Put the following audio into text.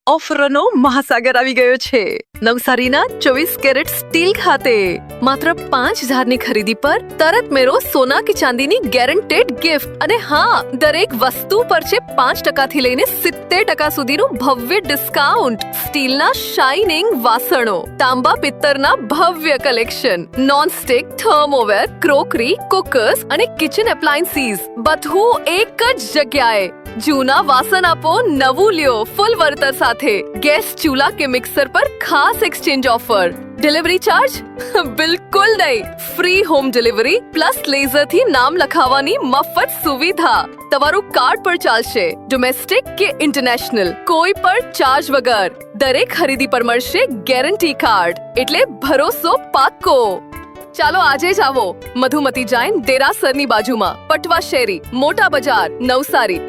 ઓફરનો મહાસાગર આવી ગયો છે નવસારીના 24 કેરેટ સ્ટીલ ખાતે માત્ર 5,000 ની ખરીદી પર તરત મેળવો સોના કે ચાંદીની ગેરંટેડ ગિફ્ટ અને હા દરેક વસ્તુ પર છે 5% થી લઈને 70% સુધીનું ભવ્ય ડિસ્કાઉન્ટ સ્ટીલના શાઇનિંગ વાસણો તાંબા પિત્તરના ભવ્ય collection non stick thermoware crockery cookers અને કિચન એપ્લાયન્સીસ બધું એક જ જગ્યાએ જૂના વાસણ આપો નવું લ્યો ફૂલ વળતર સાથે ગેસ ચૂલા કે મિક્સર પર ખાસ એક્સચેન્જ ઓફર ડિલિવરી ચાર્જ બિલકુલ નહીં free home delivery plus laser થી નામ લખાવવાની મફત સુવિધા તમારું કાર્ડ પર ચાલશે ડોમેસ્ટિક કે ઇન્ટરનેશનલ કોઈ પણ ચાર્જ વગર દરેક ખરીદી પર મળશે ગેરંટી કાર્ડ એટલે ભરોસો પાક્કો ચાલો આજે જ આવો મધુમતી જૈન દેરાસરની બાજુમાં પટવા શેરી મોટા બજાર નવસારી